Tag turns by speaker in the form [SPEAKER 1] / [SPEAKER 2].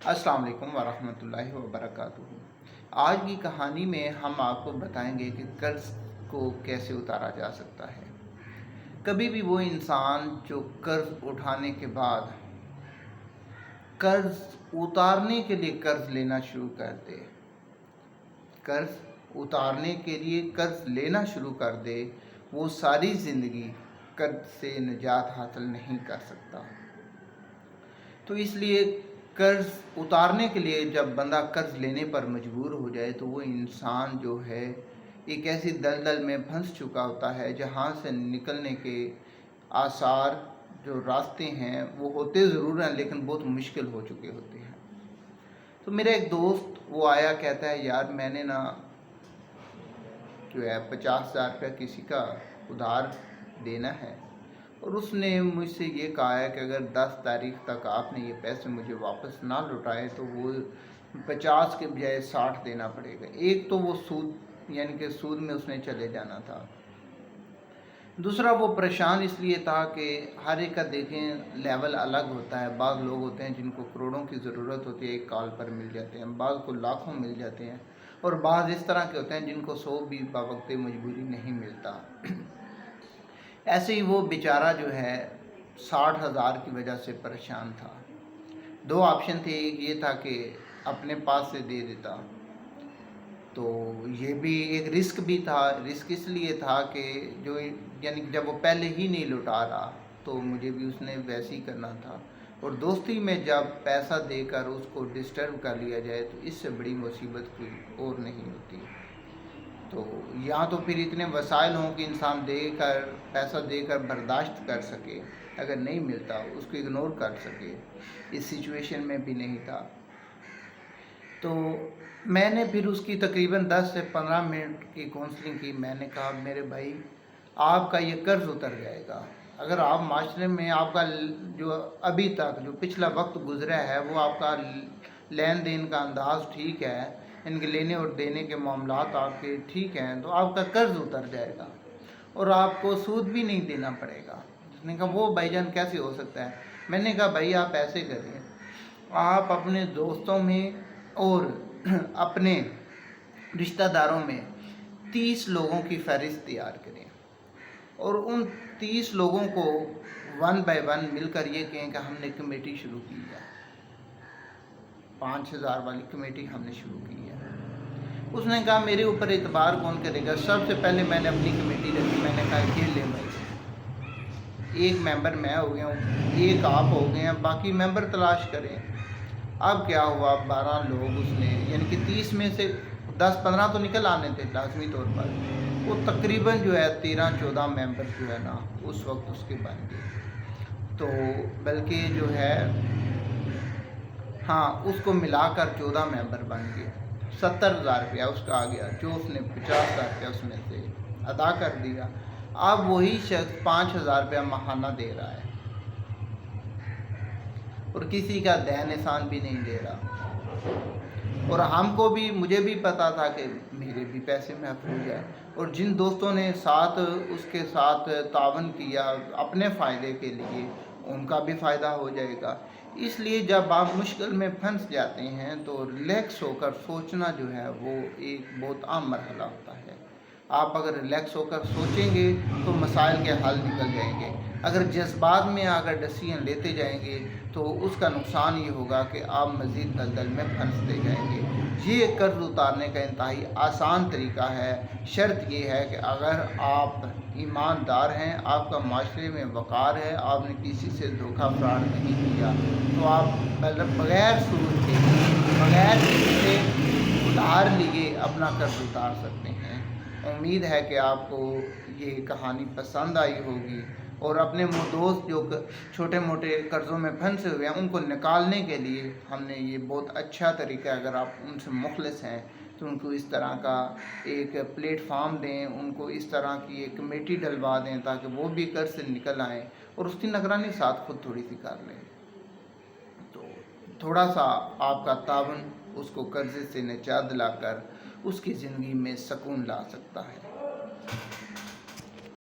[SPEAKER 1] अस्सलाम वालेकुम वरहमतुल्लाहि वबरकातुहू। आज की कहानी में हम आपको बताएंगे कि कर्ज़ को कैसे उतारा जा सकता है। कभी भी वो इंसान जो कर्ज़ उठाने के बाद कर्ज़ उतारने के लिए कर्ज़ लेना शुरू कर दे, कर्ज़ उतारने के लिए कर्ज़ लेना शुरू कर दे, वो सारी ज़िंदगी कर्ज़ से निजात हासिल नहीं कर सकता। तो इसलिए कर्ज़ उतारने के लिए जब बंदा कर्ज़ लेने पर मजबूर हो जाए तो वो इंसान जो है एक ऐसी दलदल में फंस चुका होता है जहाँ से निकलने के आसार जो रास्ते हैं वो होते ज़रूर हैं लेकिन बहुत मुश्किल हो चुके होते हैं। तो मेरा एक दोस्त वो आया, कहता है यार मैंने ना जो है 50,000 रुपया किसी का उधार देना है और उसने मुझसे ये कहा है कि अगर 10 तारीख तक आपने ये पैसे मुझे वापस ना लौटाए तो वो 50 के बजाय 60 देना पड़ेगा। एक तो वो सूद यानी कि सूद में उसने चले जाना था, दूसरा वो परेशान इसलिए था कि हर एक का देखें लेवल अलग होता है। बाज़ लोग होते हैं जिनको करोड़ों की ज़रूरत होती है, एक कॉल पर मिल जाते हैं, बाज़ को लाखों मिल जाते हैं और बाज़ इस तरह के होते हैं जिनको 100 भी बवक्त मजबूरी नहीं मिलता। ऐसे ही वो बेचारा जो है 60,000 की वजह से परेशान था। दो ऑप्शन थे, एक ये था कि अपने पास से दे देता, तो ये भी एक रिस्क भी था। रिस्क इसलिए था कि जो यानी कि जब वो पहले ही नहीं लौटा रहा तो मुझे भी उसने वैसे ही करना था, और दोस्ती में जब पैसा देकर उसको डिस्टर्ब कर लिया जाए तो इससे बड़ी मुसीबत कोई और नहीं होती। तो या तो फिर इतने वसाइल हों कि इंसान देकर पैसा देकर बर्दाश्त कर सके, अगर नहीं मिलता उसको इग्नोर कर सके। इस सिचुएशन में भी नहीं था। तो मैंने फिर उसकी तकरीबन 10 से 15 मिनट की काउंसलिंग की। मैंने कहा मेरे भाई आपका ये कर्ज़ उतर जाएगा अगर आप माशरे में आपका जो अभी तक जो पिछला वक्त गुज़रा है वो आपका लेन देन का अंदाज़ ठीक है, इनके लेने और देने के मामलात आपके ठीक हैं, तो आपका कर्ज़ उतर जाएगा और आपको सूद भी नहीं देना पड़ेगा। उसने कहा वो भाईजान कैसे हो सकता है? मैंने कहा भाई आप ऐसे करें, आप अपने दोस्तों में और अपने रिश्तेदारों में 30 लोगों की फहरिस्त तैयार करें और उन 30 लोगों को 1 बाय 1 मिलकर ये कहें कि हमने कमेटी शुरू की है, 5,000 वाली कमेटी हमने शुरू की है। उसने कहा मेरे ऊपर एतबार कौन करेगा? सबसे पहले मैंने अपनी कमेटी रखी। मैंने कहा ये ले भाई, एक मेंबर मैं हो गया हूँ, एक आप हो गए हैं, बाकी मेंबर तलाश करें। अब क्या हुआ, 12 लोग उसने यानी कि 30 में से 10-15 तो निकल आने थे लाजमी तौर पर, वो तकरीबन जो है 13-14 मेंबर जो है ना उस वक्त उसके बन गए। तो बल्कि जो है हाँ उसको मिलाकर 14 मेंबर बन गए। 70,000 रुपया उसका आ गया, जो उसने 50,000 रुपया उसमें से अदा कर दिया। अब वही शख्स 5,000 रुपया माहाना दे रहा है और किसी का दैन एहसान भी नहीं दे रहा। और हमको भी, मुझे भी पता था कि मेरे भी पैसे महफूज हैं, और जिन दोस्तों ने साथ उसके साथ तावन किया अपने फ़ायदे के लिए, उनका भी फ़ायदा हो जाएगा। इसलिए जब आप मुश्किल में फंस जाते हैं तो रिलैक्स होकर सोचना जो है वो एक बहुत आम मरहला होता है। आप अगर रिलैक्स होकर सोचेंगे तो मसाइल के हल निकल जाएंगे। अगर जज्बात में अगर डिसीजन लेते जाएंगे तो उसका नुकसान ये होगा कि आप मज़ीद दलदल में फंसते जाएंगे। ये कर्ज़ उतारने का इंतहाई आसान तरीका है। शर्त ये है कि अगर आप ईमानदार हैं, आपका माशरे में वक़ार है, आपने किसी से धोखा फ्रॉड नहीं किया, तो आप बग़ैर सूद के, बग़ैर किसी से उधार लिए अपना कर्ज़ उतार सकते हैं। उम्मीद है कि आपको ये कहानी पसंद आई होगी और अपने वो दोस्त जो छोटे मोटे कर्ज़ों में फंसे हुए हैं उनको निकालने के लिए हमने ये बहुत अच्छा तरीका है। अगर आप उनसे मुखलिस हैं तो उनको इस तरह का एक प्लेटफार्म दें, उनको इस तरह की एक कमेटी डलवा दें ताकि वो भी कर्ज से निकल आएँ और उसकी निगरानी साथ खुद थोड़ी सी कर लें। तो थोड़ा सा आपका तावन उसको कर्ज़े से निजात दिलाकर उसकी ज़िंदगी में सुकून ला सकता है।